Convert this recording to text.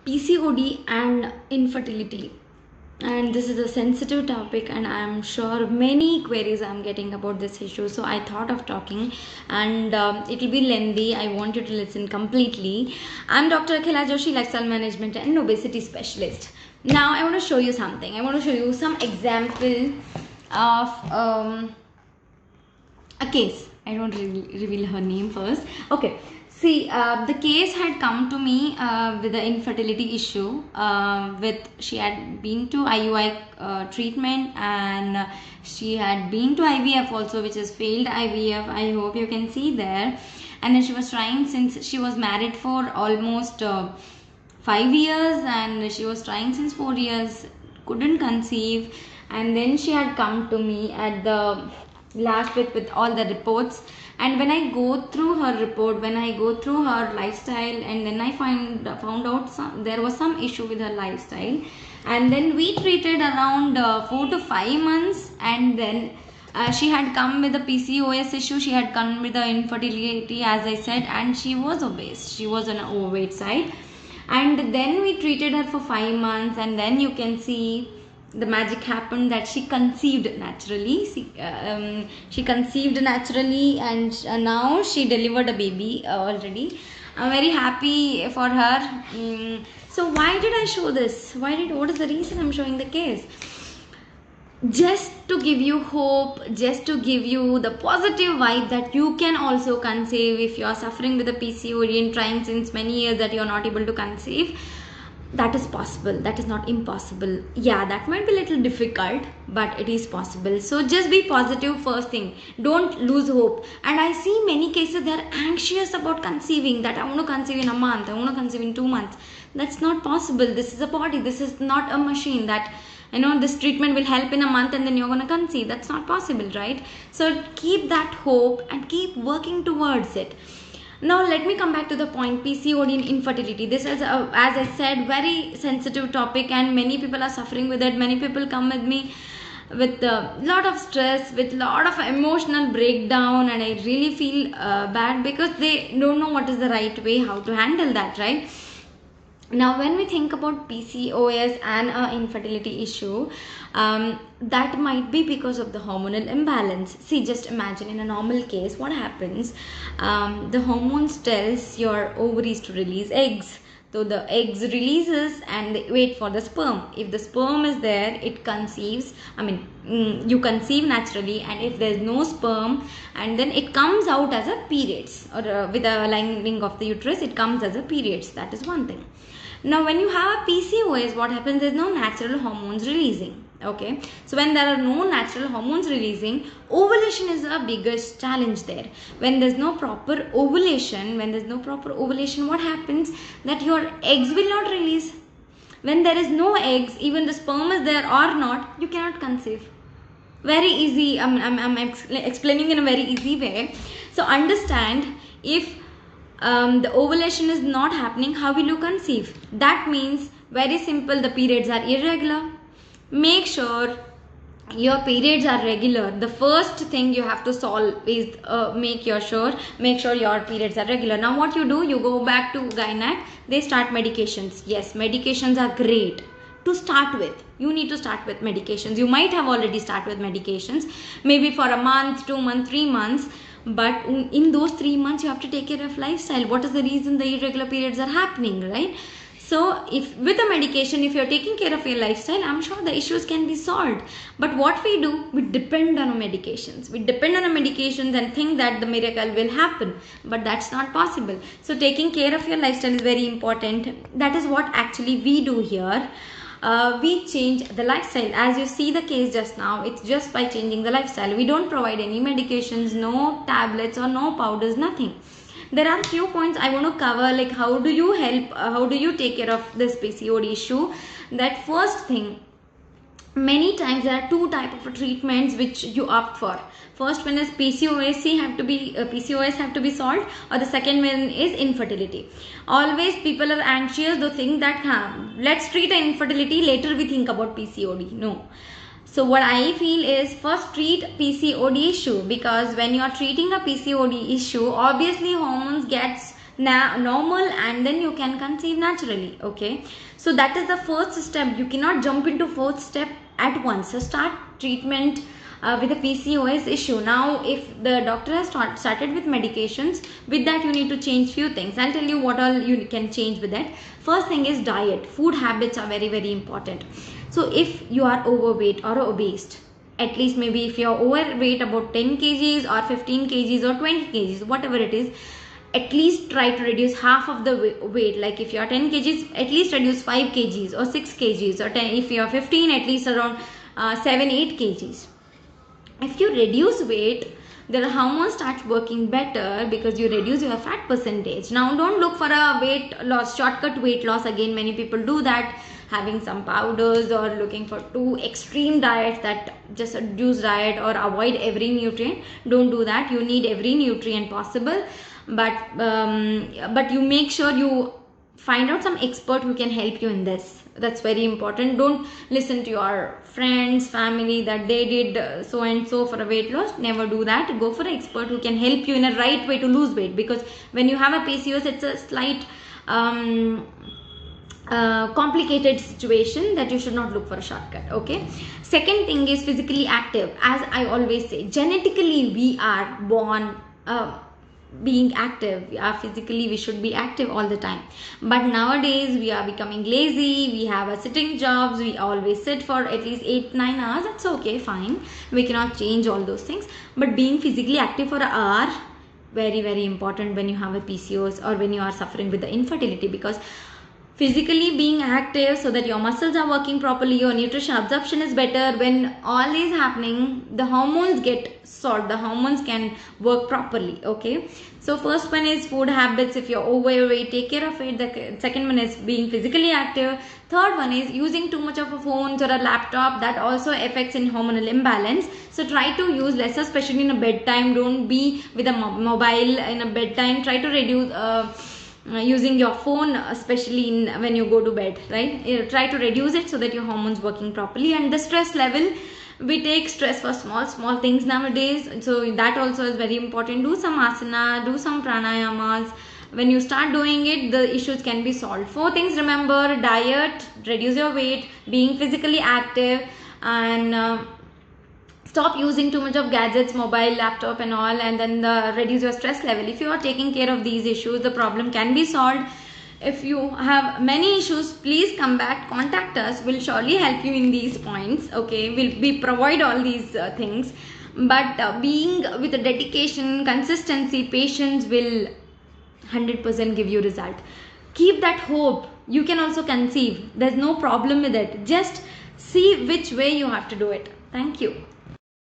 PCOD and infertility. And this is a sensitive topic, and I'm sure many queries I'm getting about this issue. So I thought of talking, and it will be lengthy. I want you to listen completely. I'm Dr. Akhila Joshi, lifestyle management and obesity specialist. Now I want to show you something. I want to show you some example of a case. I don't reveal her name first. Okay. See, the case had come to me with the infertility issue. She had been to IUI treatment, and she had been to IVF also, which is failed IVF. I hope you can see there. And then she was trying since she was married for almost 5 years, and she was trying since 4 years, couldn't conceive. And then she had come to me at the last with all the reports. And when I go through her report, when I go through her lifestyle, and then I found out there was some issue with her lifestyle. And then we treated around 4 to 5 months, and then she had come with a PCOS issue. She had come with the infertility, as I said, and she was obese. She was on an overweight side. And then we treated her for 5 months, and then you can see the magic happened, that she conceived naturally. She conceived naturally, and now she delivered a baby already. I'm very happy for her. So why did I show this? What is the reason I'm showing the case? Just to give you hope, just to give you the positive vibe that you can also conceive. If you are suffering with a PCOD and trying since many years that you are not able to conceive, that is possible. That is not impossible. Yeah, that might be a little difficult, but it is possible. So just be positive first thing. Don't lose hope. And I see many cases they are anxious about conceiving, that I want to conceive in a month, I want to conceive in 2 months. That's not possible. This is a body. This is not a machine that this treatment will help in a month and then you're going to conceive. That's not possible, right? So keep that hope and keep working towards it. Now let me come back to the point, PCOD and infertility. This is, as I said, very sensitive topic, and many people are suffering with it. Many people come with me with a lot of stress, with a lot of emotional breakdown, and I really feel bad because they don't know what is the right way, how to handle that, right? Now when we think about PCOS and infertility issue, that might be because of the hormonal imbalance. See, just imagine in a normal case what happens. The hormones tells your ovaries to release eggs. So the eggs releases and they wait for the sperm. If the sperm is there, it conceives. You conceive naturally, and if there is no sperm, and then it comes out as a periods, or with a lining of the uterus, it comes as a periods. That is one thing. Now when you have a PCOS, what happens is no natural hormones releasing. Okay, so when there are no natural hormones releasing, ovulation is the biggest challenge there. When there's no proper ovulation, what happens? That your eggs will not release. When there is no eggs, even the sperm is there or not, you cannot conceive. Very easy. I'm explaining in a very easy way. So understand, if the ovulation is not happening, how will you conceive? That means, very simple, the periods are irregular. Make sure your periods are regular. The first thing you have to solve is make sure your periods are regular. Now what you do, you go back to gynec, they start medications. Yes, medications are great to start with. You need to start with medications. You might have already started with medications, maybe for a month, 2 months, 3 months. But in those 3 months, you have to take care of lifestyle. What is the reason the irregular periods are happening, right? So if with the medication, if you're taking care of your lifestyle, I'm sure the issues can be solved. But what we do, we depend on our medications. We depend on our medications and think that the miracle will happen. But that's not possible. So taking care of your lifestyle is very important. That is what actually we do here. We change the lifestyle. As you see the case just now, it's just by changing the lifestyle. We don't provide any medications, no tablets or no powders, nothing. There are few points I want to cover, like how do you help, how do you take care of this PCOD issue. That first thing, many times there are two types of treatments which you opt for. First one is PCOS have to be solved, or the second one is infertility. Always people are anxious, they think that let's treat infertility, later we think about PCOD. No. So what I feel is, first treat PCOD issue, because when you are treating a PCOD issue, obviously hormones gets normal, and then you can conceive naturally. Okay, so that is the first step. You cannot jump into fourth step at once. So start treatment with a PCOS issue. Now if the doctor has started with medications, with that you need to change few things. I'll tell you what all you can change with that. First thing is diet. Food habits are very, very important. So if you are overweight or obese, at least maybe if you're overweight about 10 kgs or 15 kgs or 20 kgs, whatever it is, at least try to reduce half of the weight. Like if you're 10 kgs, at least reduce 5 kgs or 6 kgs, or 10, if you're 15, at least around 7-8 kgs. If you reduce weight, the hormones start working better because you reduce your fat percentage. Now don't look for a weight loss, shortcut weight loss. Again, many people do that, having some powders or looking for too extreme diets, that just a juice diet, or avoid every nutrient. Don't do that. You need every nutrient possible, but you make sure you find out some expert who can help you in this. That's very important. Don't listen to your friends, family, that they did so and so for a weight loss. Never do that. Go for an expert who can help you in a right way to lose weight, because when you have a PCOS, it's a slight complicated situation that you should not look for a shortcut. Okay, second thing is physically active. As I always say, genetically we are born being active. We are physically, we should be active all the time, but nowadays we are becoming lazy. We have a sitting jobs. We always sit for at least 8-9 hours. That's okay, fine, we cannot change all those things, but being physically active for an hour, very, very important when you have a PCOS or when you are suffering with the infertility, because physically being active so that your muscles are working properly, your nutrition absorption is better. When all is happening, the hormones get solved, the hormones can work properly. Okay, so first one is food habits. If you're overweight, take care of it. The second one is being physically active. Third one is using too much of a phone or a laptop, that also affects in hormonal imbalance. So try to use less, especially in a bedtime. Don't be with a mobile in a bedtime. Try to reduce using your phone, especially when you go to bed, right? Try to reduce it so that your hormones working properly. And the stress level, we take stress for small things nowadays, so that also is very important. Do some asana, do some pranayamas. When you start doing it, the issues can be solved. 4 things remember: diet, reduce your weight, being physically active, and stop using too much of gadgets, mobile, laptop and all, and then reduce your stress level. If you are taking care of these issues, the problem can be solved. If you have many issues, please come back, contact us. We'll surely help you in these points. Okay, we provide all these things, but being with a dedication, consistency, patience will 100% give you result. Keep that hope. You can also conceive. There's no problem with it. Just see which way you have to do it. Thank you.